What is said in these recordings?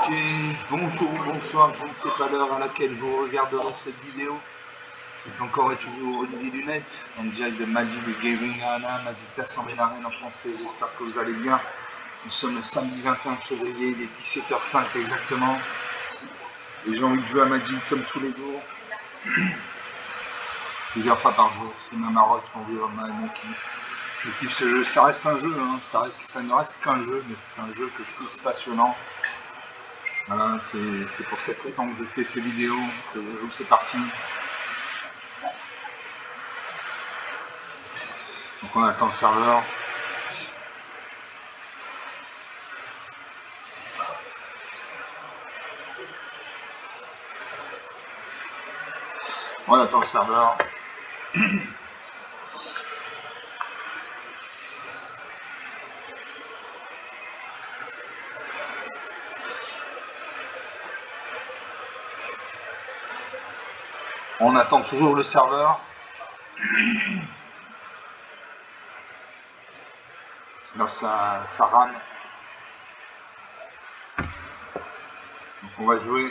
Ok, bonjour, bonsoir, je ne sais pas l'heure à laquelle vous regarderez cette vidéo. C'est encore et toujours Olivier Lunette, en direct de Magic the Gaming Arena, Magic l'Assemblée d'Arène en français, j'espère que vous allez bien. Nous sommes le samedi 21 février, il est 17h05 exactement. Et j'ai envie de jouer à Magic comme tous les jours. Plusieurs fois par jour, c'est ma marotte, mon kiff. Je kiffe ce jeu, ça reste un jeu, hein. Ça ne reste qu'un jeu, mais c'est un jeu que je trouve passionnant. Voilà, c'est pour cette raison que je fais ces vidéos, que je joue ces parties. Donc on attend le serveur. On attend le serveur. On attend toujours le serveur. Là ça rame. Donc on va jouer.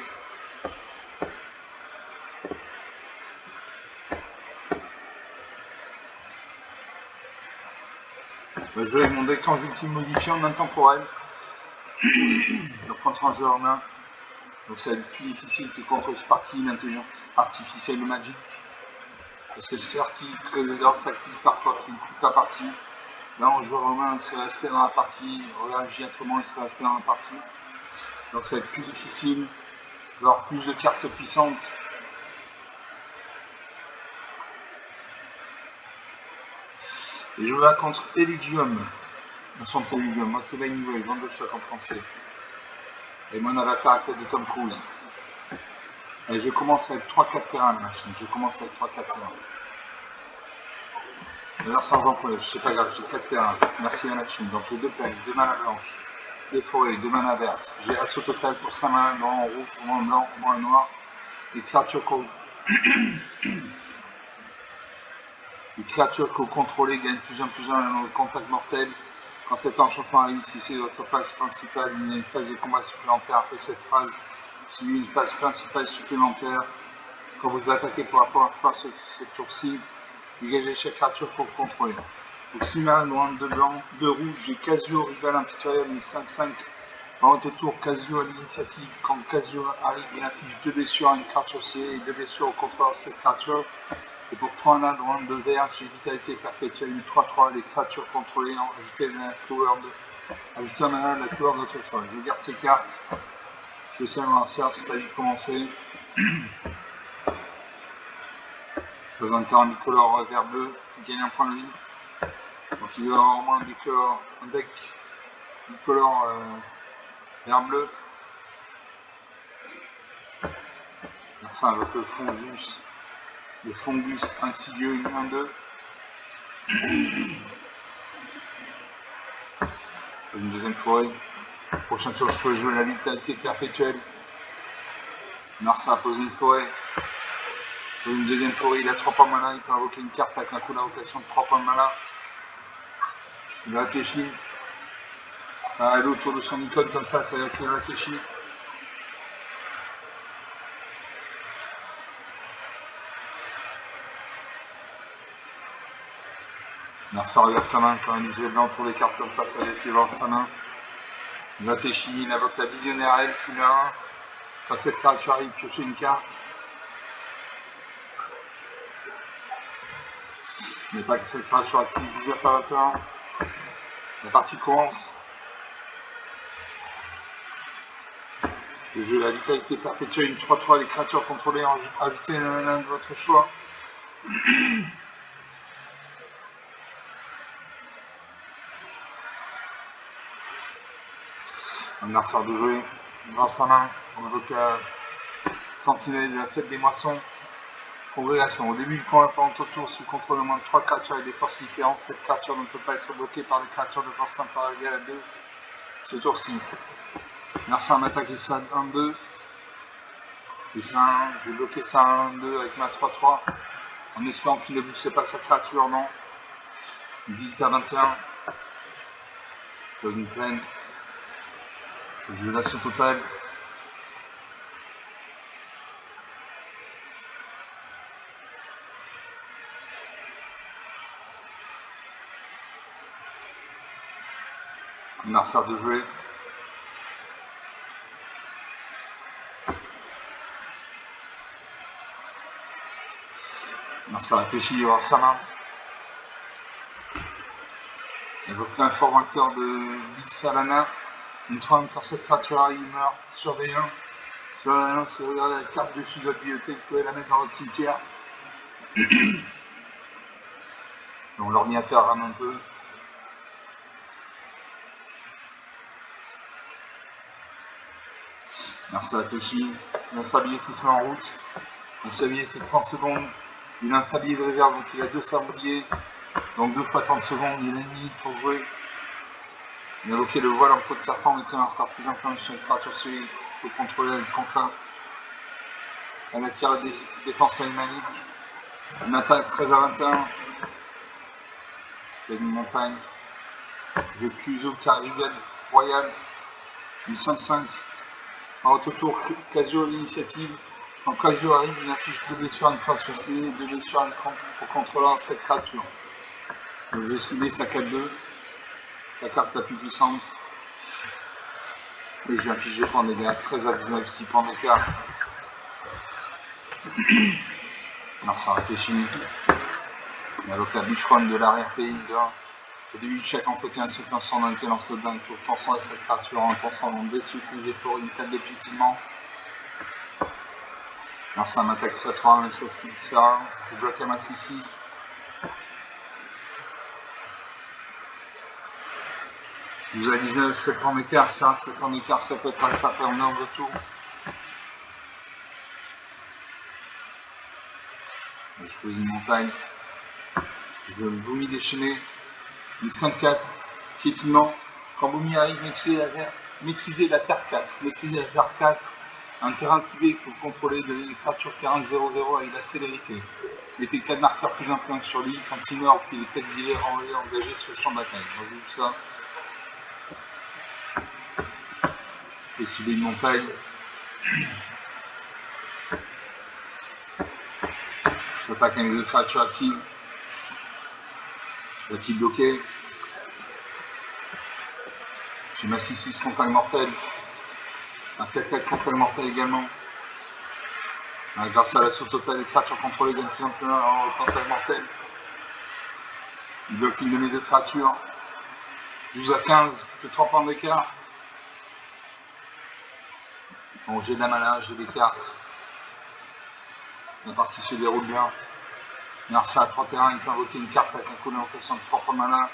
On va jouer avec mon déclenche ultime modifié en intemporel. Donc contre un jeu en main. Donc ça va être plus difficile que contre Sparky, l'intelligence artificielle de Magic. Parce que Sparky crée des erreurs tactiques parfois qui ne coûtent pas partie. Là en joueur en main, il serait resté dans la partie, réagit autrement, il serait resté dans la partie. Donc ça va être plus difficile, avoir plus de cartes puissantes. Et je vais contre Elidium. Enchanté Elidium, moi c'est Vainwell, vente de choc en français. Et mon avatar à tête de Tom Cruise. Et je commence avec 3-4 terrains la machine, je commence avec 3-4 terrains. D'ailleurs sans emploi, c'est pas grave, j'ai 4 terrains, merci la machine. Donc j'ai 2 plaques, 2 manas blanches, des forêts, 2 manas vertes. J'ai assaut total pour 5 manas, blanc, rouge, moins blanc, moins noir. Les créatures contrôlées gagnent plus 1 dans le contact mortel. Quand cet enchantement arrive, si c'est votre phase principale, il y a une phase de combat supplémentaire après cette phase, suivie d'une phase principale supplémentaire. Quand vous attaquez pour la première fois ce tour-ci, dégagez chaque créature pour contrôler. Pour 6 manas, noir, 2 blancs, 2 rouges, j'ai Casio, rival impitoyable, une 5-5. Par votre tour, Casio à l'initiative. Quand Casio arrive, il affiche 2 blessures à une créature ciblée et 2 blessures au contrôleur de cette créature. Et pour 3 nains, droit de vert, j'ai vitalité perpétuelle, une 3-3, les créatures contrôlées, ajouter un mana à la couleur de votre choix. Je garde ces cartes. Je sais mon adversaire, c'est à lui de commencer. Dans un terrain bicolore vert-bleu, il gagne un point de vie. Donc il doit avoir au moins un deck bicolore vert-bleu. Ça avec le Fungus insidieux 1-2. Une deuxième forêt. Prochain tour, je peux jouer la vitalité perpétuelle. Narsa a posé une forêt. Pour une deuxième forêt, il a 3 points de mana. Il peut invoquer une carte avec un coup d'invocation de 3 points de mana. Il réfléchit. Elle est autour de son icône comme ça veut dire qu'il réfléchit. Narsa regarde sa main. Quand il disait blanc autour des cartes comme ça veut dire qu'il va voir sa main. Il réfléchit. Il invoque la visionnaire elfe 1. Quand cette créature arrive, piocher une carte. Il n'est pas que cette créature active 19 à 21. La partie commence. Le jeu, la vitalité perpétuelle, une 3-3, les créatures contrôlées, ajoutez l'un de votre choix. Un Narsa de jouer, dans sa main, on évoque la sentinelle de la fête des moissons. Congrégation. Au début du combat pendant ton tour, sous contrôle de moins de 3 créatures avec des forces différentes, cette créature ne peut pas être bloquée par des créatures de force inférieure égale à 2 ce tour-ci. Narsa m'attaque et ça 1-2. Et ça 1, je vais bloquer ça 1-2 avec ma 3-3. En espérant qu'il ne booste pas sa créature, non. 18 à 21. Je pose une plaine. Je l'assaut total. Narsa de jouer. Narsa réfléchit, il va voir sa main. Il évoque l'informateur de Lissalana. Une fois encore cette créature arrive, il meurt. Surveillant. Surveillant, c'est regarder la carte dessus de votre bibliothèque, vous pouvez la mettre dans votre cimetière. Donc l'ordinateur rame un peu. Narsa réfléchit. Il a un sablier qui se met en route. Un sablier c'est 30 secondes. Il a un sablier de réserve, donc il a 2 sabliers. Donc 2 fois 30 secondes, il a 1 minute pour jouer. Il a évoqué le voile en peau de serpent, mettant un retard plus influent sur une créature celui pour contrôler le contrat. Un acquiert de défense animalique. Une attaque 13 à 21. Il y a une montagne. Jeu Cuso, Carrivel, Royal. Une 5-5. En haut tour, Casio l'initiative. Quand Casio arrive, il affiche 2 blessures à une créature et 2 blessures à une crampe pour contrôler cette créature. Donc j'ai ciblé sa 4-2. Sa carte la plus puissante. Et j'ai affiché 2 points de dégâts. 13 à 19, 6 points d'écart. Alors ça réfléchit. Il invoque la bûcheronne de l'arrière-pays. Au début de chaque entretien, ce plan d'un tel lance d'un tour, transforme cette créature en transformant de blessure, utiliser fort une carte de piétinement. Alors ça m'attaque sur 3, mais ça 6, ça. Je bloque à ma 6-6. Vous avez 19, 7 points d'écart, ça. 7 points d'écart, ça peut être rattrapé en heure de tour. Je pose une montagne. Je vomis déchaîné. Une 5-4. Piétinement. Quand Boumi arrive, maîtriser la paire 4. Maîtriser la paire 4. Un terrain ciblé que vous contrôlez de une créature terrain 0-0 avec la célérité. Mettez 4 marqueurs plus influents sur lui. Quand il meurt, puis les 4 zilets renvoyés engagés sur le champ de bataille. On joue ça. Je vais cibler une montagne. Je veux pas qu'un des créatures actives. Va-t-il bloquer? J'ai ma 6-6 contact mortel. Un 4-4 contact mortel également. Grâce à l'assaut total des créatures contrôlées gagnent plus en plus en contact mortel. Il bloque une de mes 2 créatures. 12 à 15, plus que 3 points d'écart. Bon, j'ai de la mana, j'ai des cartes. La partie se déroule bien. Narsa à 3 terrains, il peut invoquer une carte avec un coup d'invocation de 3 points de mana.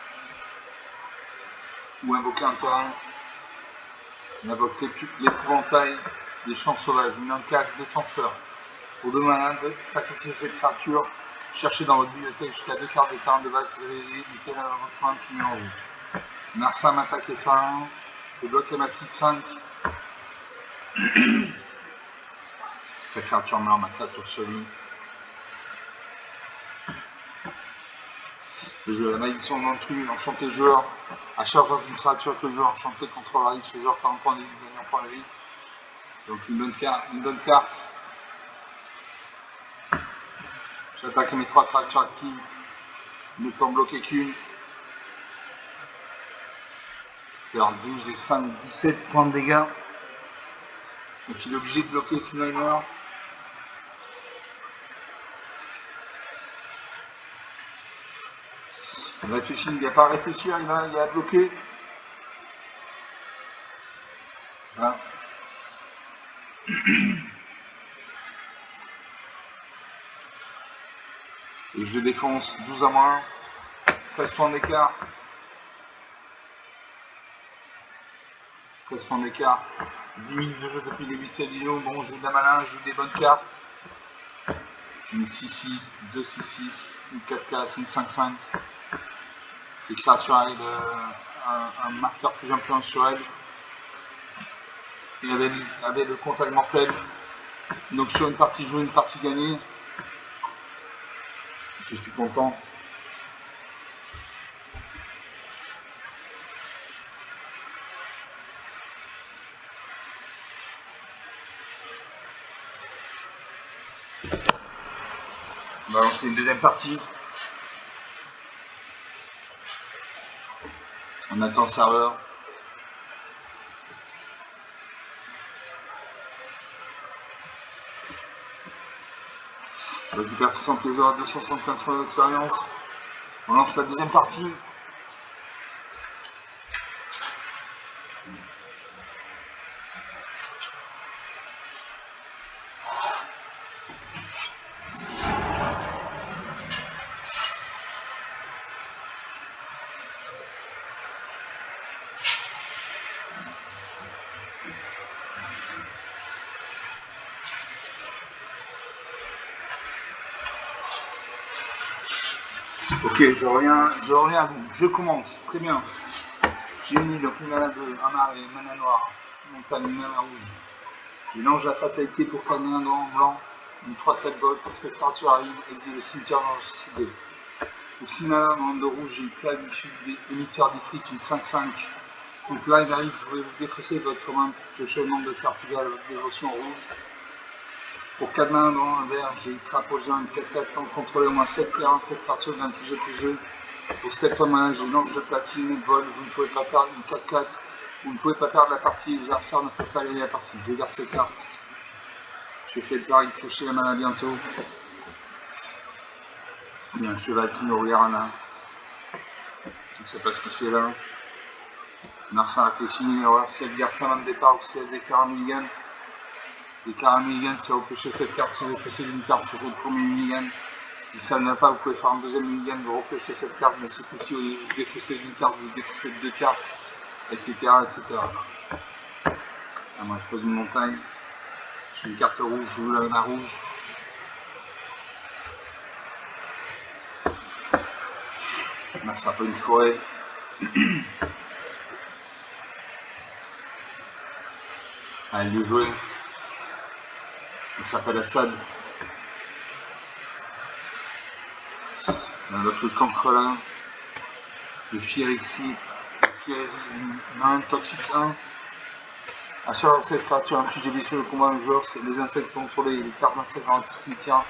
Ou invoquer un terrain. Il invoque l'épouvantail des champs sauvages. Une 4 défenseur. Pour 2 mana, sacrifier cette créature. Cherchez dans votre bibliothèque jusqu'à 2 cartes de terrain de base réveillées, mettez la dans votre main puis mélangez. Narsa m'attaque et ça 1. Je bloque ma 6-5. Sa créature meurt, ma créature survit. Le jeu, la malédiction d'Antru, enchanté joueur. À chaque fois qu'une créature que le joueur enchanté contrôle arrive, ce joueur perd un point de vie, gagne un point de vie. Donc une bonne carte. J'attaque mes 3 créatures actives. Il ne peut en bloquer qu'une. Faire 12 et 5, 17 points de dégâts. Donc il est obligé de bloquer sinon il meurt. Il réfléchit, il n'a pas à réfléchir, il a bloqué. Voilà. Et je le défonce, 12 à moins, 13 points d'écart. 13 points d'écart, 10 minutes de jeu depuis le début de cette vidéo. Bon, j'ai de la mana, j'ai des bonnes cartes. J'ai une 6-6, 2-6-6, une 4-4, une 5-5. Ces créatures avec un marqueur plus influent sur elle. Et avec le contact mortel. Donc sur une partie jouée, une partie gagnée. Je suis content. On va lancer une deuxième partie. On attend le serveur. Je récupère 60 plaisirs à 275 points d'expérience. On lance la deuxième partie. Ok, je reviens à vous. Je commence, très bien. J'ai mis donc une mana de mana et mana noire, montagne, mana rouge. Je lance la fatalité pour calmer un grand blanc, une 3-4 volts. Quand cette créature arrive, exile le cimetière dans ciblé. Ou 6 mana dans de rouge, j'ai une clavier des émissaires d'Ifrit, une 5-5. Donc là, il arrive, vous pouvez vous défausser votre main, piocher le nombre de cartes égales à votre dévotion rouge. Pour 4 mains dans un vert, j'ai Craposin, une 4-4, en contrôler au moins 7 terrains, 7 créatures d'un plus jeu. Pour 7 mains, j'ai une lance de platine, vol, vous ne pouvez pas perdre une 4-4, vous ne pouvez pas perdre la partie, vos adversaires ne peuvent pas gagner la partie. Je garde ces cartes. Je fais le pari de piocher la mana bientôt. Il y a un cheval qui nous regarde là. Je ne sais pas ce qu'il fait là. Narcin réfléchit, il va voir si elle garde sa main de départ ou si elle déclare un mulligan. Déclare un mulligan, si vous piochez cette carte, si vous défaussez d'une carte, c'est le premier mulligan. Si ça ne va pas, vous pouvez faire un deuxième mulligan, vous repêchez cette carte, mais ce coup-ci, vous défaussez d'une carte, vous défaussez de 2 cartes, etc. etc. Ah, moi, je pose une montagne, je fais une carte rouge, je joue la mana rouge. Là, c'est un peu une forêt. À elle de jouer. Il s'appelle Assad. L'autre cancre là. Le Firexi. Le Firexi 1, Toxique 1. À chaque fois que cette créature inflige des blessures au combat un joueur, c'est les insectes contrôlés, les cartes d'insectes dans le cimetière.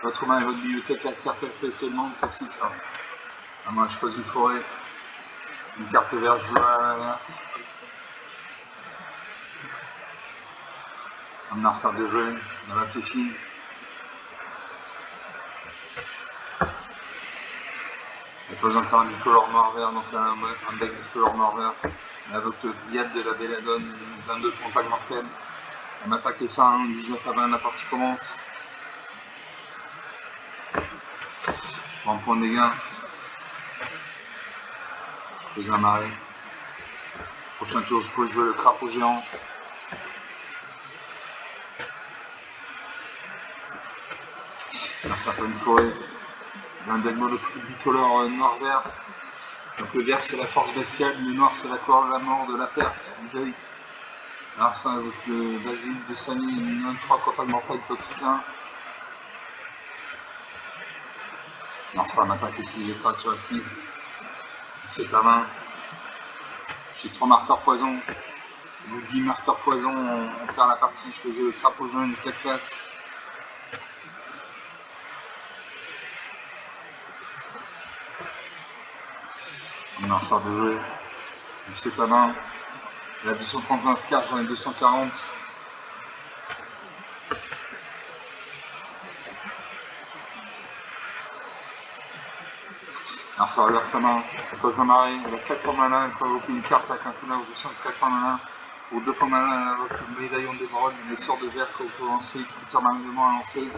Votre main et votre bibliothèque acquiert perpétuellement Toxique 1. Ah, moi je pose une forêt. Une carte verte, je joue à la verte. Un Narcin de jeu, on a réfléchi. Elle pose un terrain bicolore noir-vert, donc un deck bicolore noir-vert. Elle invoque le Gliade de la Belladone, 22 contact mortel. Elle m'attaque ça, 19 à 20, la partie commence. Je prends un point de dégâts. Je pose un marais. Prochain tour, je peux jouer le crapaud géant. Là, c'est un peu une forêt. Un deck bicolore noir-vert. Donc le vert c'est la force bestiale, le noir c'est la couleur de la mort, de la perte, du deuil. Alors ça avec le basilic de Sani, une 3 contact mortel toxique 1. Alors ça m'attaque aussi, j'ai créature active. C'est à main. J'ai 3 marqueurs poison. Au bout de 10 marqueurs poison, on perd la partie. Je peux jouer le crapaud jaune, une 4-4. On en sort de jeu. C'est à main. Il a 239 cartes, j'en ai 240. Alors ça regarde sa main, elle pose un marais, elle a 4 points mana, elle peut invoquer une carte avec un coup d'invocation de 4 points mana, ou 2 points mana, elle invoque le médaillon d'émeraude, une sorts de verre que vous pouvez lancer, coûte normalement à lancer.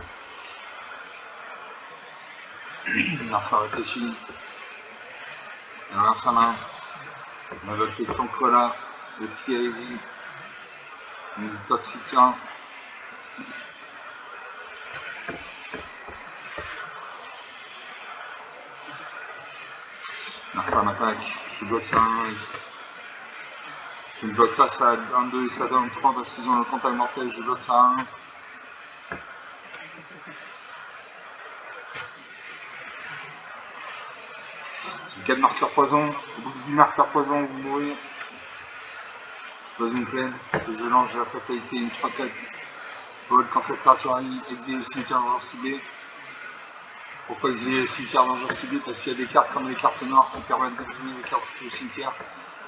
Alors ça réfléchit, elle regarde sa main, elle invoque le Concola, le Fiérésie, une Toxique 1. Alors ça m'attaque, je bloque ça 1. Je ne bloque pas ça à 1-2 et ça donne 3 parce qu'ils ont le contact mortel, je bloque ça à 1. J'ai 4 marqueurs poison, au bout de 10 marqueurs poison, vous mourrez. Je pose une plaine, je lance la fatalité, une 3-4. Vol quand cette créature arrive, exiler le cimetière dans le ciblé. Pourquoi exiler le cimetière dans le ciblé? Parce qu'il y a des cartes comme les cartes noires qui permettent d'exiler les cartes du cimetière.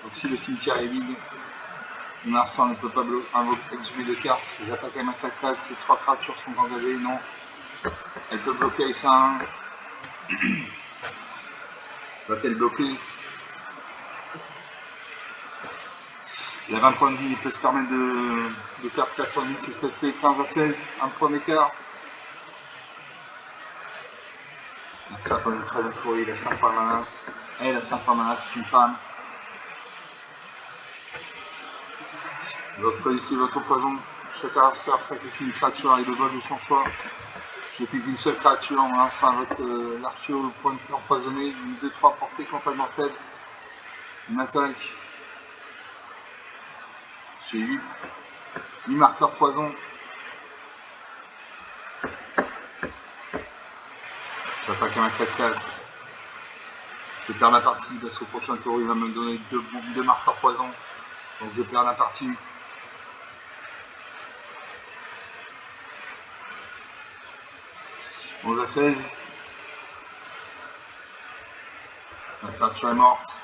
Donc si le cimetière est vide, le Narcin ne peut pas exhumer de cartes. J'attaque avec ma 4-4, ces 3 créatures sont engagées, non. Elle peut bloquer avec ça 1. Va-t-elle bloquer? Il a 20 points de vie, il peut se permettre de perdre 4 points de vie, c'est ce qu'elle fait 15 à 16, 1 point d'écart. Ça peut être très bien fourré, il a 5 points de mana. Elle a 5 points de mana, c'est une femme. Votre choisissez votre poison. Chaque adversaire sacrifie une créature avec le vol de son choix. Je n'ai plus qu'une seule créature en lançant avec l'archer au point empoisonné, une 2-3 portée contre la mortelle. Une attaque. J'ai 8 marqueurs poison. J'attaque à ma 4-4. Je perds la partie parce qu'au prochain tour il va me donner 2 marqueurs poison. Donc je perds la partie. On a 16. La créature est morte.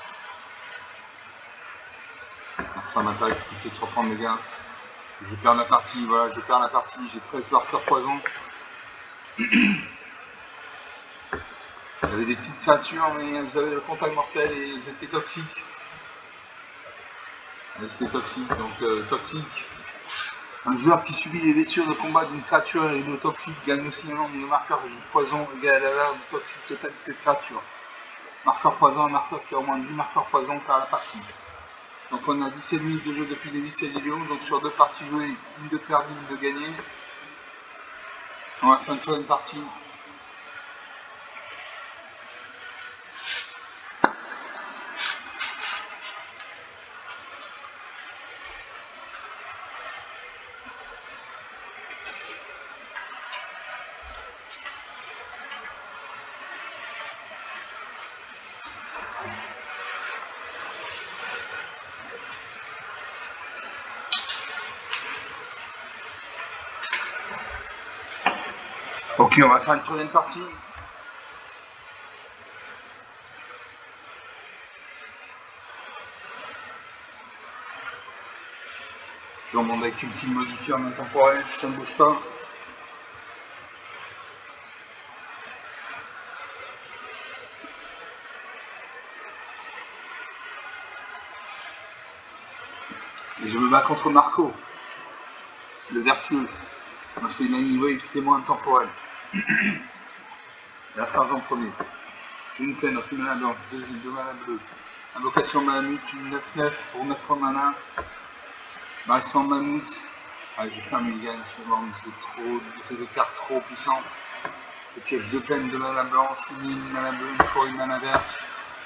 Ça m'attaque, il fait 3 points de dégâts. Je perds la partie, voilà, je perds la partie, j'ai 13 marqueurs poison. J'avais des petites créatures, mais elles avaient le contact mortel et elles étaient toxiques. Donc toxique. Un joueur qui subit les blessures de combat d'une créature et de toxique gagne aussi un nombre de marqueurs de poison égal à la valeur du toxique total de cette créature. Marqueur poison, un marqueur qui a au moins 10 marqueurs poison par la partie. Donc on a 17 minutes de jeu depuis le début de cette vidéo, donc sur 2 parties jouées, une de perdue, une de gagnée. On va faire une troisième partie. Ok, on va faire une troisième partie. Je remonte avec ultime modifié en intemporel, ça ne bouge pas. Et je me bats contre Marco, le vertueux. Moi c'est une anime wave, c'est moins intemporel. La sergent premier. J'ai une peine, une mana blanche, 2 mana bleu. Invocation Mammut, une 9-9 pour 9 fois mana. Barrissement Mammut. Ah, j'ai fait un mulligan, c'est des cartes trop puissantes. Je pioche 2 peines, 2 mana blanche, une mana bleue, une fois une mana verte.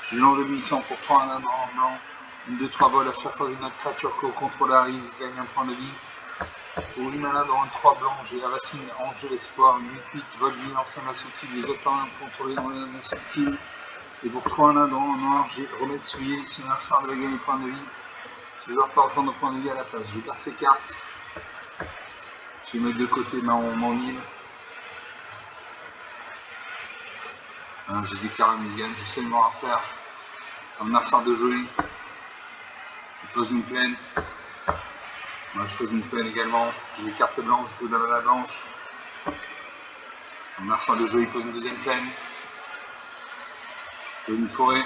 J'ai l'ange de 800 pour 3 mana blanc. Une 2-3 vol à chaque fois qu'une autre créature que au contrôle arrive, gagne un point de vie. Pour 8 mana dans un 3 blanc, j'ai la racine ange de l'espoir, une 8-8, vol 1000 en indestructible, des autres en contrôlés dans l'indestructible. Et pour 3 mana dans un noir, j'ai remettre souillé, si un adversaire devait gagner point de vie. Ce joueur peut autant de points de vie à la place. Je garde ces cartes. Je vais mettre de côté mon île. Hein, j'ai des cartes mulligan, je sais le morasser. Un adversaire de joli. Je pose une plaine. Moi je pose une plaine également. J'ai des cartes blanches, je joue de la mana blanche. Un adversaire de jeu il pose une deuxième plaine. Je pose une forêt.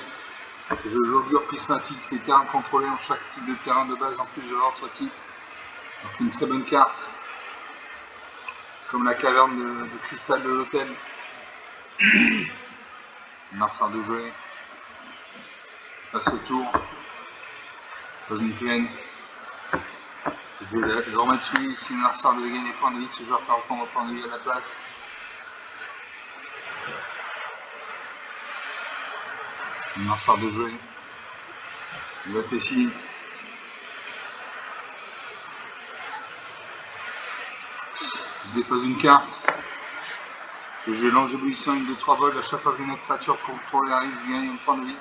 Je joue l'augure prismatique, les terrains contrôlés en chaque type de terrain de base en plus de l'autre type. Donc une très bonne carte. Comme la caverne de cristal de l'hôtel. Un adversaire de jeu. Passe au tour. Je pose une plaine. Je vais le remettre sous lui. Si l'adversaire devait gagner des points de vie, ce joueur peut reprendre point de vie à la place. Un adversaire de jeu. Il réfléchit. Je défausse une carte. Je lance éblouissant une de 3 vols à chaque fois qu'une autre créature contrôlée arrive, il gagne un point de vie.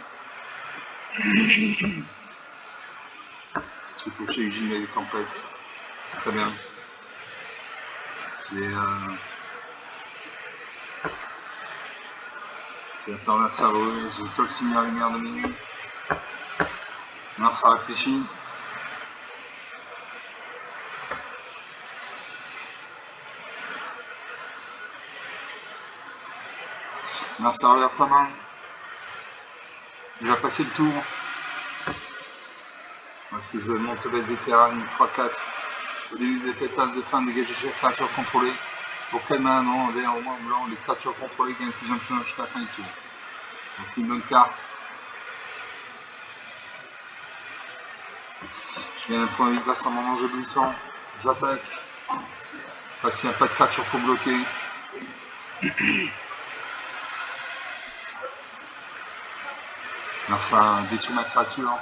J'ai couché Eugène et les tempêtes. Très bien. J'ai la faire la cerveau, j'ai Tolsim la lumière de minuit. Mars a réfléchi. Narsa reverse sa main. Il va passer le tour. Parce que je monte bête des terrains, 3-4. Au début des étapes de fin, dégager chaque créature contrôlée. Pour quelle main? Non, en vert, au moins en blanc, les créatures contrôlées gagnent plus en plus jusqu'à la fin du tour. Donc une bonne carte. Je gagne un point de vie grâce à mon ange éblouissant. J'attaque. Parce qu'il n'y a pas de créature pour bloquer. Alors ça détruit ma créature.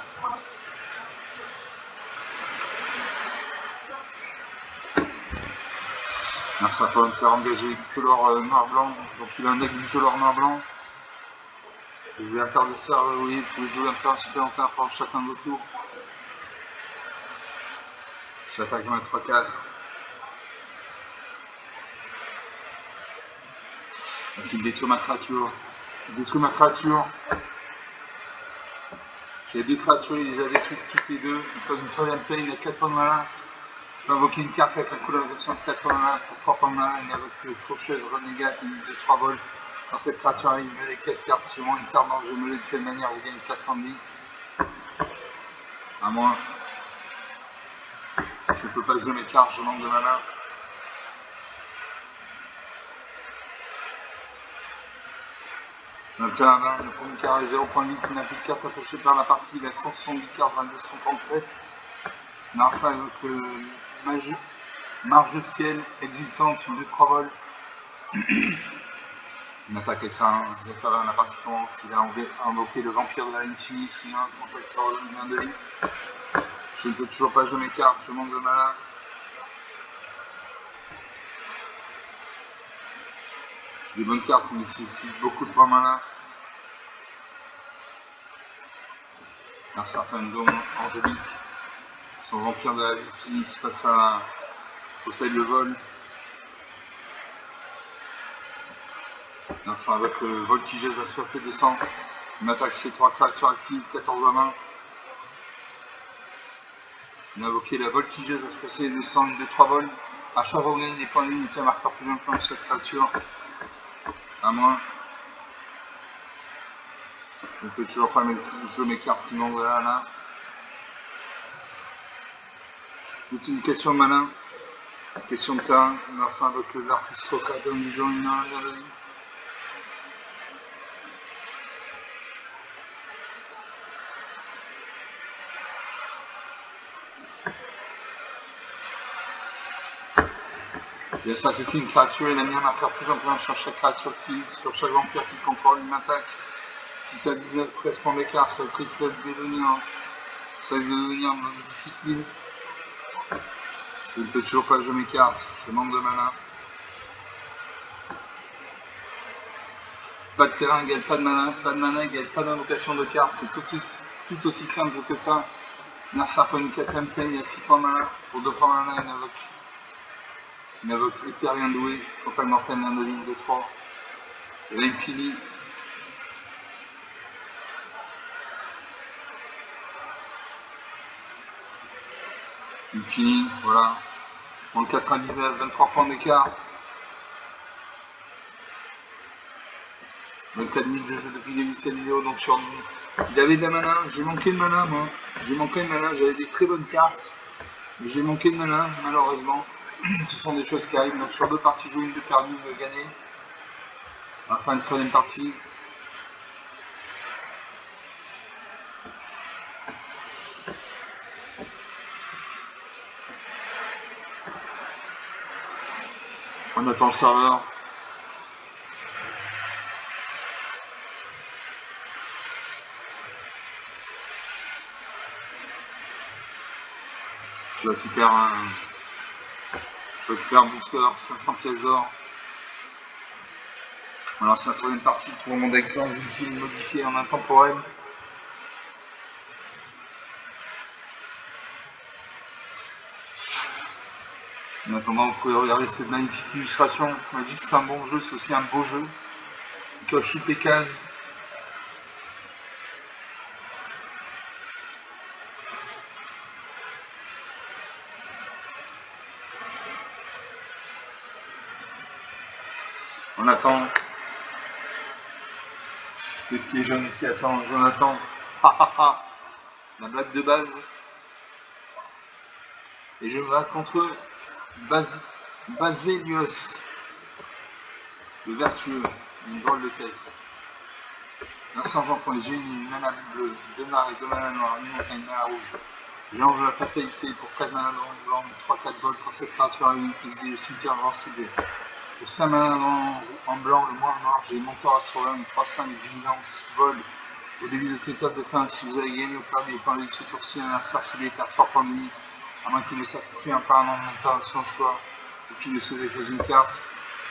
Alors ça peut être engagé bicolore noir-blanc. Donc il a un deck bicolore noir-blanc. Je vais faire des serres, oui, vous pouvez jouer un terrain supplémentaire pour chacun de vos tours. J'attaque ma 3-4. Il détruit ma créature. Il détruit ma créature. J'ai deux créatures, il les a détruites toutes les deux. Il pose une troisième play, il a 4 points de mana. Il peut invoquer une carte avec la coloration de 4 points de mana pour 3 points de mana. Il invoque le faucheuse renégate, une de 3 vols. Quand cette créature arrive, il met les 4 cartes. Suivant une carte dans le jeu mêlé de cette manière, vous gagnez 4 points de vie. À moi. Je ne peux pas jouer mes cartes, je manque de mana. Tiens, le premier carré 0.8 qui n'a plus de carte à piocher par la partie, il a 170 cartes à 237. Narsa avec le marge ciel exultante, une de 3 vols. Il attaque avec ça, la partie commence, il a invoqué le vampire de la Infinie, soudain, contacteur de de vie. Je ne peux toujours pas jouer mes cartes, je manque de mana. J'ai des bonnes cartes qui nécessitent beaucoup de points mana. Narsa fait un dôme angélique. Son vampire de la Infinie passe au seuil le vol. Narsa avec le voltigeuse assoiffé de sang. Il attaque ses 3 créatures actives, 14 à 20. Il a invoqué la voltigeuse assoiffée de sang, une de 3 vols. À chaque fois que vous gagnez des points de vie, mettez un marqueur plus influent sur cette créature. À moi. Je ne peux toujours pas jouer mes cartes, sinon voilà là. Toute une question de malin. Question de terrain. Narsa invoque l'arpus Soka, donne du jaune, une de vie. Il a sacrifié une créature, il a mis un marqueur plus influent sur chaque créature sur chaque vampire qu'il contrôle, il m'attaque. 6 à 19, 13 points d'écart, ça risque de devenir. Ça risque de devenir difficile. Je ne peux toujours pas jouer mes cartes, je manque de mana. Pas de terrain égale pas de mana égale pas d'invocation de cartes, c'est tout aussi simple que ça. Narsa prend une 4ème play, il y a 6 points de mana, pour 2 points de mana, il invoque Éthérien doué, contact mortel d'un de ligne de 3. L'Infini. Infini, voilà. Pour le 99, 23 points d'écart. 24 minutes de jeu depuis le début de cette vidéo, donc sur lui. Il avait de la mana, j'ai manqué de mana moi. J'ai manqué de mana, j'avais des très bonnes cartes. Mais j'ai manqué de mana, malheureusement. Ce sont des choses qui arrivent. Donc sur 2 parties jouées, une de perdue, une de gagnée. On va faire une 3ème partie. On attend le serveur. Je récupère un booster, 500 pièces d'or. Alors c'est la 3ème partie, tout le monde avec leurs ultimes modifiés en intemporel. En attendant, vous pouvez regarder cette magnifique illustration. Magic, c'est un bon jeu, c'est aussi un beau jeu. Il coche toutes les cases. On attend. Qu'est-ce qui est jaune et qui attend Jonathan? La blague de base. Et je me bats contre Baselios, le vertueux, une drôle de tête. Un sergent pour les génies, une mana bleue, 2 marais, 2 manas noirs, une montagne, mana rouge. Mélange de la fatalité pour 4 manas blancs, 3-4 vols quand cette créature a eu exilé le cimetière grand ciblé. Pour 5 manas en blanc, le moins noir, j'ai Mentor Astrolan, 3-5 vigilance, vol. Au début de cette étape de fin, si vous avez gagné ou perdu au point de ce tour-ci, un adversaire ciblé perd 3 points de vie, à moins qu'il ne sacrifie un permanent mental de son choix, ou qu'il ne se défause une carte.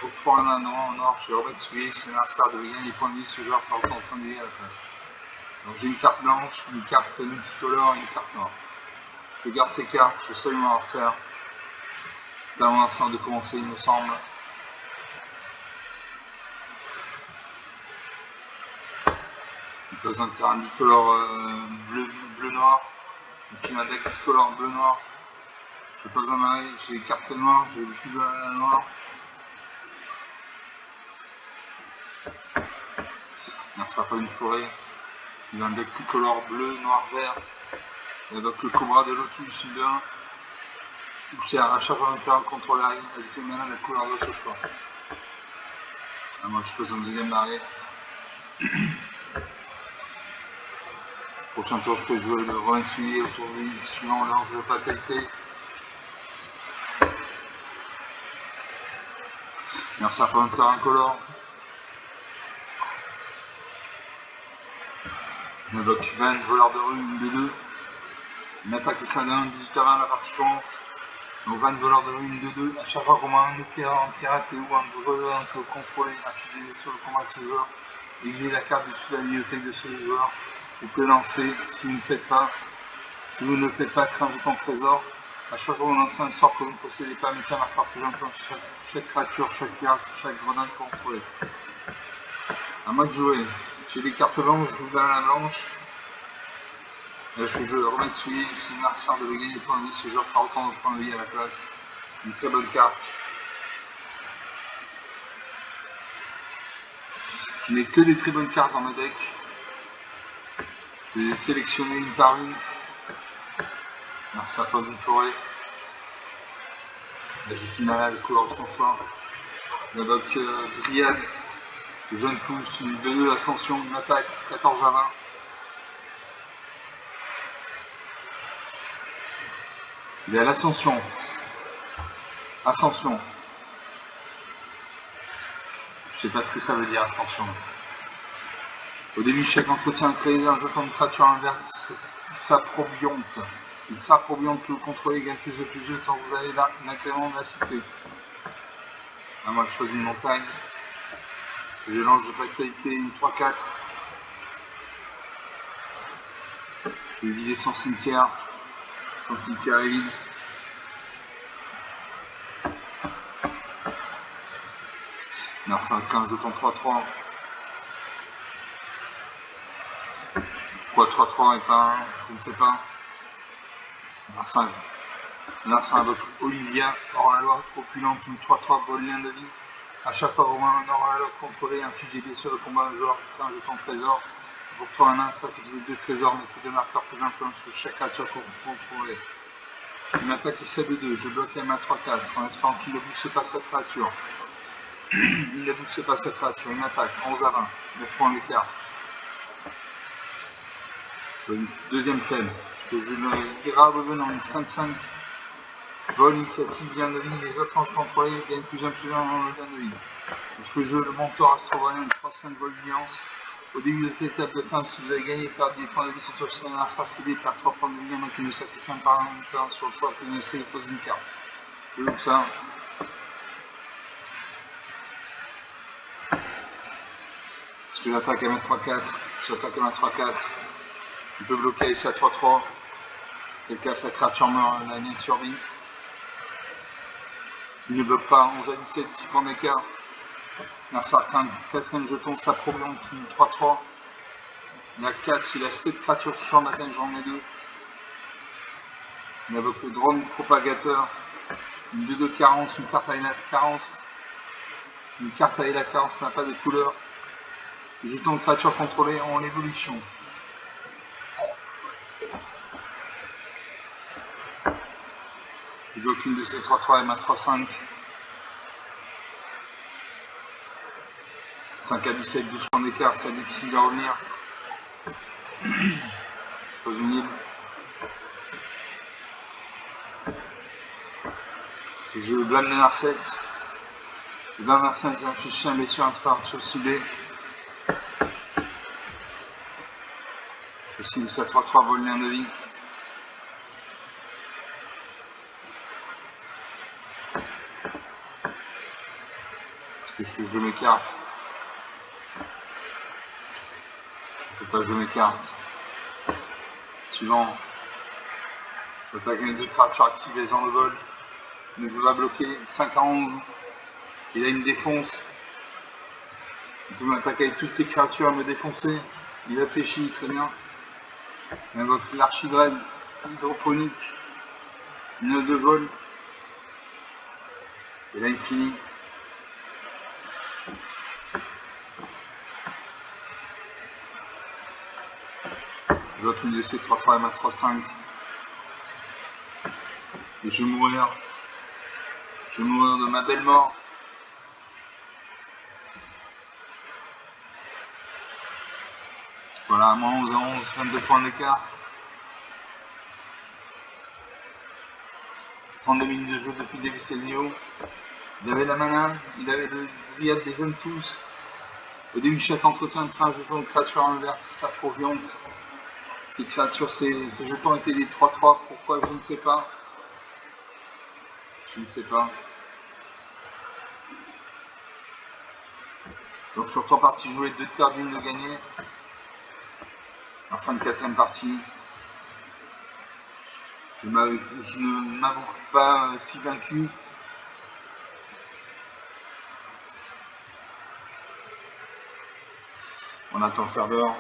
Octroie un an en or chez Robert Soulier, si l'adversaire devait gagner des points de vie, ce joueur perd autant de points de vie à la place. Donc j'ai une carte blanche, une carte multicolore et une carte noire. Je garde ces cartes, je salue mon adversaire. C'est à mon adversaire de commencer, il me semble. Il a besoin de faire un bicolore bleu-noir. Donc il a un deck bicolore bleu-noir. Je pose un marais, j'ai les cartes noires, j'ai le jus de la noire. Merci à pas une forêt. Il a un deck tricolore bleu, noir, vert. Et donc le Cobra de Lotus, une de 1. Touché à chaque fois un terrain contrôle l'arrêt, ajouter une mana de la couleur de ce choix. Moi je pose un deuxième marais. Prochain tour, je peux jouer le Romain Soulier au tour suivant l'ange de fatalité. Merci à pas un terrain color. On évoque 20 voleurs de rue, une de 2. Une attaque de 5-1, 18 à 20, la partie commence. Donc 20 voleurs de rue, une de 2. À chaque fois qu'on a un éclaireur en pirate ou un voleur que contrôler, affiché sur le combat de ce joueur, exilez la carte dessus de la bibliothèque de ce joueur. Vous pouvez lancer si vous ne faites pas. Si vous ne le faites pas, créez un jeton trésor. À chaque fois que vous lancez un sort que vous ne possédez pas, mettez un marqueur plus important sur chaque créature, chaque pirate, chaque gredin que vous contrôlez. À moi de jouer. J'ai des cartes blanches, je vous donne la blanche. Là, je vais remettre soulier. Si l'adversaire devait gagner des points de vie, ce joueur fera autant de points de vie à la place. Une très bonne carte. Je n'ai que des très bonnes cartes dans ma deck. Je les ai sélectionnées une par une. Merci à toi d'une forêt. J'ajoute une mana de couleur de son choix. J'invoque Grial, le jeune pouce, une 2-2 ascension, une attaque 14 à 20. Il est à l'ascension. Ascension. Je sais pas ce que ça veut dire ascension. Au début, chaque entretien créé un jeton de créature inverse s'approbionte. Il s'approbionte que vous contrôlez gagne plus de plus de quand vous avez l'incrément de la cité. Moi, je choisis une montagne. Je lance de fatalité une 3-4. Je vais viser son cimetière. Son cimetière est vide. Merci à un jeton 3-3. Pourquoi 3-3 et pas 1? Je ne sais pas. Merci à invoque Olivia, hors la loi, opulente, une 3-3, vol lien de vie. À chaque fois, au moins un hors la loi contrôlé, infligé blessure de combat, un joueur, un jeton trésor. Pour toi, un 1, ça fait 2 trésors, mettez 2 marqueurs plus influents sur chaque créature que vous contrôlez. Une attaque essaie de 2, je bloque la main 3-4, en espérant qu'il ne bouge pas cette créature. Il ne bouge pas cette créature, une attaque, 11 à 20, 9 points d'écart. Deuxième peine, je peux jouer le Ira revenant, une 5-5. Vol, initiative, bien de vie, les autres anges contrôlés gagnent plus en bien de vie. Je peux jouer le Mentor Astrovalien, une 3-5 vol nuance. Au début de cette étape de fin, si vous avez gagné et perdu des points de vie sur le sur un adversaire ciblé, perd 3 points de vie, à moins qu'il ne sacrifie un parlementaire sur le choix pour ne sélectionner une carte. Je joue ça. Est-ce que j'attaque à ma 3-4? J'attaque à ma 3-4. Il peut bloquer ici à 3-3. Quel cas sa créature meurt, la ligne survie. Il ne bloque pas, 11 à 17, 6 points d'écart. Merci à un quatrième jeton, s'approbionte, une 3-3. Il a 4, il a 7 créatures sur champ d'attaque, j'en ai 2. Il invoque le drone propagateur, une 2-2 carence, une carte à la carence. Une carte à la carence n'a pas de couleur. Les jetons de créatures contrôlées ont l'évolution. Je bloque une de ces 3-3 et ma 3-5. 5 à 17, 12 points d'écart, c'est difficile à revenir. Je pose une île. Et je blâme le Narset. Le blâme Narset, c'est un fichier, mais sur un phare sur ciblé. Aussi, ça 3-3 vole lien de vie. Parce que je peux jouer mes cartes. Je peux pas jouer mes cartes. Suivant. J'attaque mes 2 créatures activées dans le vol. Il ne peut pas bloquer. 5 à 11. Il a une défonce. Il peut m'attaquer avec toutes ces créatures à me défoncer. Il réfléchit très bien. Il invoque l'archidrève hydroponique. Une de vol. Et là il finit. Je bloque une de ces 3-3 et ma 3-5. Et je vais mourir. Je vais mourir de ma belle mort. Voilà, moi 11 à 11, 22 points d'écart. 32 minutes de jeu depuis le début, c'est le Néo. Il avait la mana, il avait le dryade des jeunes tous. Au début, chaque entretien de un jeton de créature inverse, s'affroviante. Ces créatures, ces jetons étaient des 3-3, pourquoi je ne sais pas. Je ne sais pas. Donc sur 3 parties jouées, 2 de perdu, 1 de gagné. En fin de 4ème partie, je ne m'avoue pas si vaincu. On attend le serveur.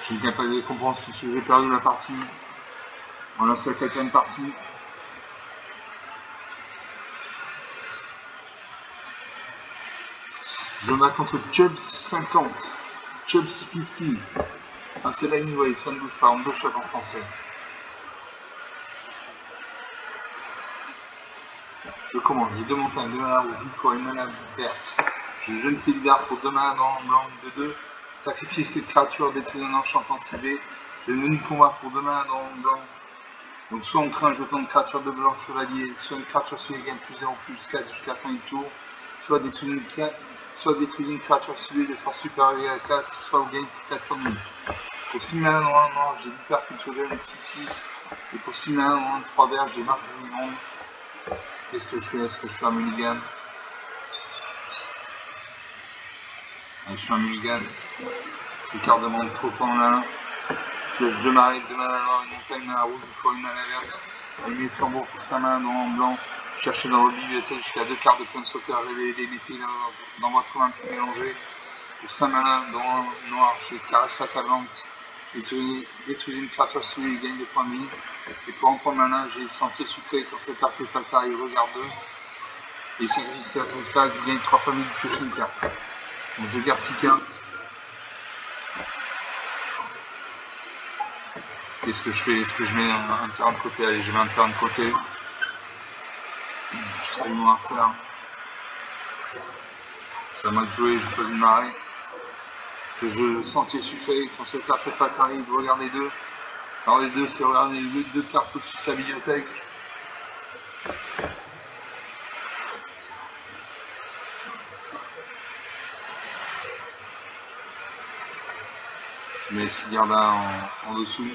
Je ne gagne pas de récompense puisque j'ai perdu la partie. On lance la 4ème partie. Je me bats contre Chubbs 50. Chubbs 50. Ah, c'est la New Wave, ça ne bouge pas, on bouge en français. Je commence, j'ai 2 montagnes, 2 mana rouge, une fois une mana verte. Je jeune Tilgar pour 2 mana dans blanc de 2. Sacrifier cette créature, détruire un enchantement ciblé. J'ai le menu combat pour 2 mana dans blanc. Donc soit on crée un jeton de créature de blanc chevalier, soit une créature ciblée gagne plus 0 plus 4 jusqu'à la fin du tour, soit détruire une créature ciblée de force supérieure à 4, soit vous gagnez 4 points de vie. Pour 6 mana dans un noir, j'ai l'hyperculture de 6-6. Et pour 6 mana dans un 3 verts, j'ai marche du monde. Qu'est-ce que je fais? Est-ce que je fais un mulligan? Allez, je fais un mulligan. Ces cartes demandent trop de temps en un. Pioche 2 mana, 2 mana noire, une montagne mana rouge, une fois une mana verte. Allumer le flambeau pour 5 mana en blanc. Cherchez dans votre bibliothèque jusqu'à 2 cartes de Planeswalker, révélez les mettez dans votre main puis mélangez. Pour 5 mana dans un noir, j'ai Caresse accablante. Détruisez une créature ciblée et gagne des points de vie. Et pour en prendre mana, j'ai Sentier sucré. Quand cet artefact arrive, regarde 2. Et sacrifie cet artefact, vous gagnez 3 points de vie, pioche une carte. Donc je garde 6 cartes. Qu'est-ce que je fais? Est-ce que je mets un terrain de côté? Allez, je mets un terrain de côté. Je salue mon adversaire. Ça m'a joué, je pose une marée. Le jeu Sentier sucré, quand cet artefact arrive, vous regardez 2. Alors les 2, c'est regarder les 2 cartes au-dessus de sa bibliothèque. Je mets Sigarda en dessous.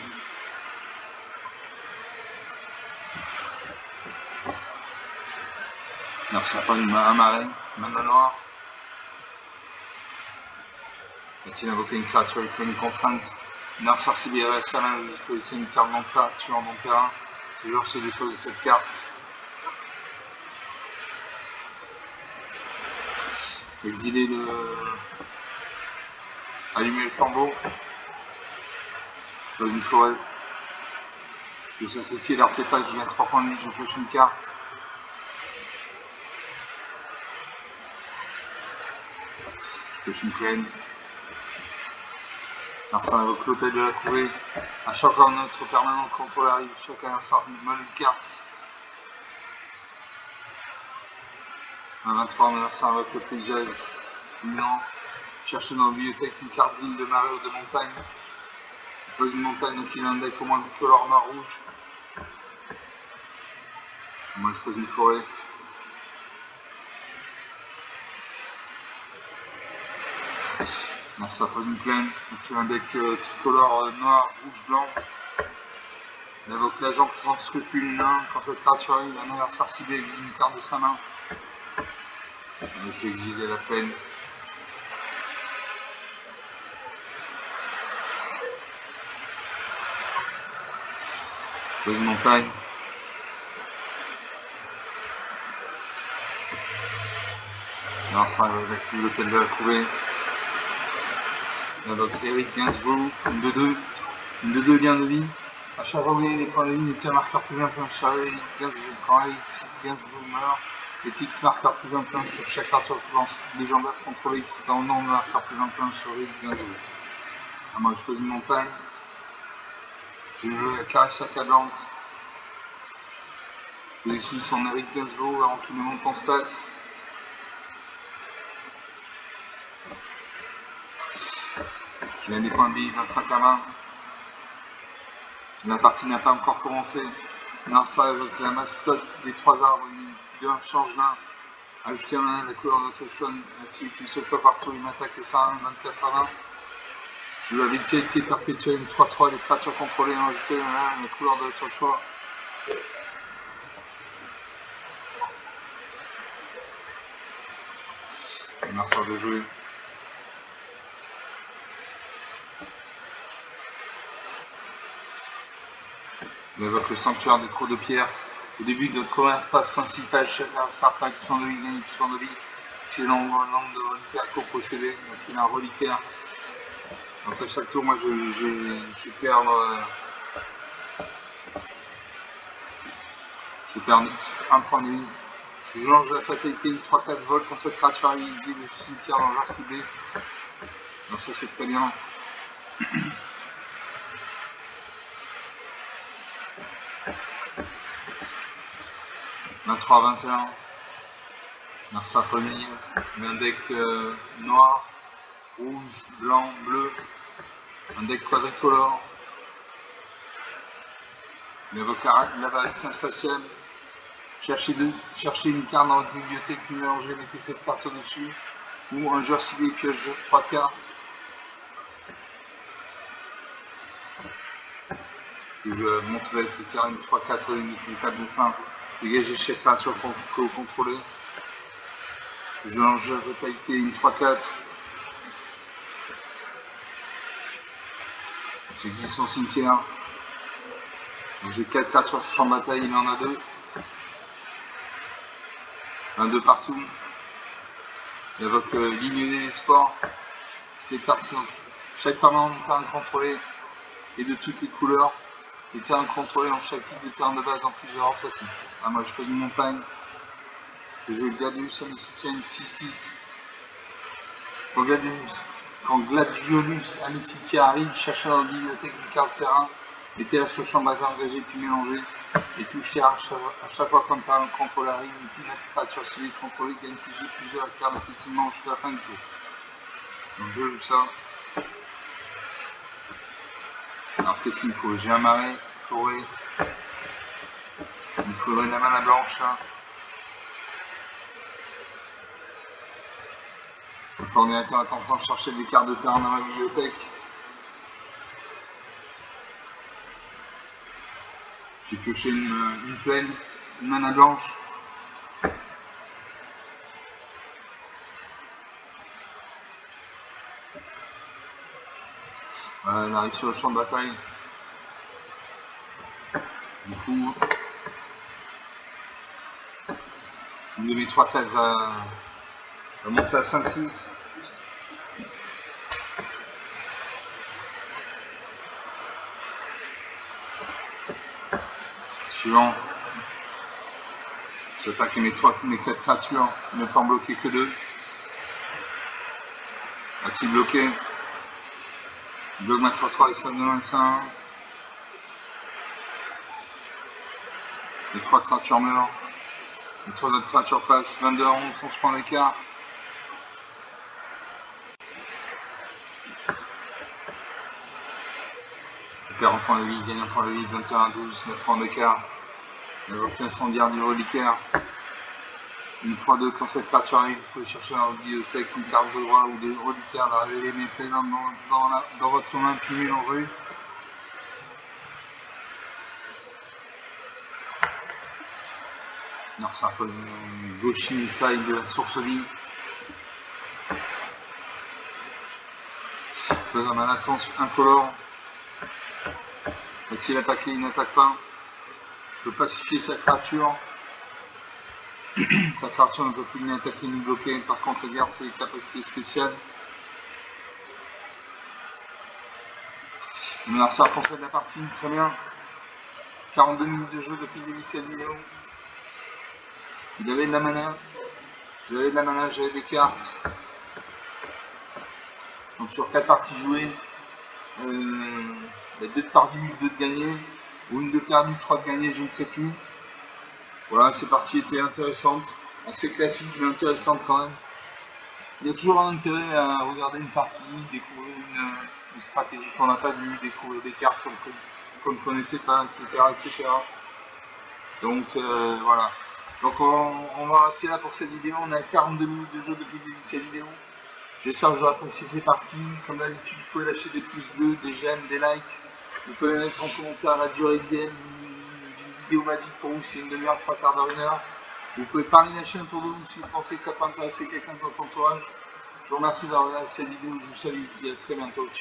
Alors ça prend un marais, mana noire. Va-t-il invoquer une créature? Il fait une contrainte. Nord sorcière à sa main, il faut essayer une carte non créature en bon terrain. Toujours se dépose de cette carte. Exiler le. Allumer le flambeau. Dans une forêt. Je vais sacrifier l'artefact, je gagne 3 points de vie, je pioche une carte. Je pioche une plaine. Alors ça invoque l'hôtel de la courée. À chaque fois notre permanent contrôle arrive, chacun sort une carte. À 23, mon adversaire invoque le paysage. Non. Chercher dans la bibliothèque une carte d'île de marée ou de montagne. Il pose une montagne, donc il a un deck au moins bicolore noir rouge. Moi je pose une forêt. Là, ça pose une plaine. Donc il a un deck tricolore noir, rouge, blanc. Il invoque l'agent sans scrupule nain. Quand cette créature arrive, un adversaire ciblé exile une carte de sa main. Je vais exiler la plaine. Je pose une montagne. Alors ça avec l'hôtel de la courée. Donc Eric Gainsbourg, une 2-2. Une 2-2 lien de vie. À chaque fois que vous gagnez des points de vie, un marqueur plus influence sur Eric Gainsbourg. Quand Eric Gainsbourg meurt, les X marqueur plus influence sur chaque carte légendaire contre X, c'est un nombre de marqueurs plus influence sur Eric Gainsbourg. Alors moi je pose une montagne. Je joue la caresse accablante. Je détruis son Eric Gainsbourg avant qu'il ne monte en stat. Je gagne des points de vie, 25 à 20. La partie n'a pas encore commencé. Alors ça avec la mascotte des 3 arbres, d'un change d'un. Ajouter un nain de la couleur de votre choix, active une seule fois par tour, il m'attaque les 24 à 20. Je joue la vitalité perpétuelle, une 3-3, les créatures contrôlées, ajouter un nain de la couleur de votre choix. Merci de jouer. On évoque le sanctuaire des trous de pierre. Au début de notre première phase principale, chaque adversaire expandoli gagne expandoli. C'est le nombre de reliquaires co-possédés, donc il a un reliquaire. Donc à chaque tour, moi je perds un point de vie. Je change la fatalité, une 3-4 vol quand cette créature arrive, exile le cimetière dans le genre ciblé. Donc ça c'est très bien. 23-21. Narsa Pony, un deck noir, rouge, blanc, bleu, un deck quadricolore. Il évoque l'avarice insatiable. Cherchez une carte dans votre bibliothèque, puis mélangez, mettez cette carte au-dessus. Ou un joueur ciblé pioche 3 cartes. Je montre avec les terrains 3-4 les tables de fin. Dégagez chaque créature que vous contrôlez. Je lance vitalité une 3-4. J'exile son cimetière. J'ai 4 créatures sur champ de bataille, il en a 2. Un 2 partout. Il évoque l'ignoné des sports. C'est cartes. Chaque permanent de terrain contrôlé et de toutes les couleurs. Les terrains contrôlés en chaque type de terrain de base en plusieurs autres types. Ah, moi je pose une montagne. Je joue Gladiolus Anicitienne 6-6. Quand Gladiolus Anicitia arrive, cherchez dans la bibliothèque une carte terrain, mettez-la sur le champ de bataille engagé puis mélangez. Et touchez à chaque fois qu'un terrain contrôle arrive, une créature civile contrôlée gagne plusieurs cartes effectivement jusqu'à la fin du tour. Donc je joue ça. Alors qu'est-ce qu'il me faut? J'ai un marais, forêt. Il me faudrait la mana blanche là. Le coordinateur est en train de chercher des cartes de terrain dans ma bibliothèque. J'ai pioché une plaine, une mana blanche. Voilà, elle arrive sur le champ de bataille. Du coup, une de mes 3-4 va monter à 5-6. Suivant. J'attaque mes 4 créatures, ne pas en bloquer que 2. A-t-il bloqué? Bloque ma 3-3 avec 5 de 25. Les 3 créatures meurent. Les 3 autres créatures passent. 22 à 11, 11 points d'écart. Je perds un point de vie, gagne un point de vie, 21 à 12, 9 points d'écart. L'invoqué incendiaire du reliquaire. Une 3-2, quand cette créature arrive, vous pouvez chercher dans votre bibliothèque une carte de roi ou de reliquaire, la révéler, mettez-la dans votre main, puis mélangez. Alors c'est un peu une Goshin taille de la source vie. Faisant un attention incolore. Va-t-il attaquer? Il n'attaque pas. Il peut pacifier sa créature. Sa créature ne peut plus ni attaquer ni bloquer. Par contre, elle garde ses capacités spéciales. Alors ça pour de la partie, très bien. 42 minutes de jeu depuis le début de cette vidéo. Il avait de la mana. J'avais de la mana, j'avais des cartes. Donc sur 4 parties jouées, il y a 2 de perdus, 2 de gagnés. Ou une de perdus, 3 de gagnés, je ne sais plus. Voilà, ces parties étaient intéressantes. Assez classiques, mais intéressantes quand même. Il y a toujours un intérêt à regarder une partie, découvrir une stratégie qu'on n'a pas vue, découvrir des cartes qu'on ne connaissait pas, etc. etc. Donc voilà. Donc on va rester là pour cette vidéo. On a 42 minutes de jeu depuis le début de cette vidéo. J'espère que vous aurez apprécié ces parties. Comme d'habitude, vous pouvez lâcher des pouces bleus, des j'aime, des likes. Vous pouvez mettre en commentaire la durée de game d'une vidéo magique pour vous, c'est une demi-heure, 3 quarts d'heure, 1 heure. Vous pouvez parler de la chaîne autour de vous si vous pensez que ça peut intéresser quelqu'un de votre entourage. Je vous remercie d'avoir regardé cette vidéo. Je vous salue. Je vous dis à très bientôt. Ciao.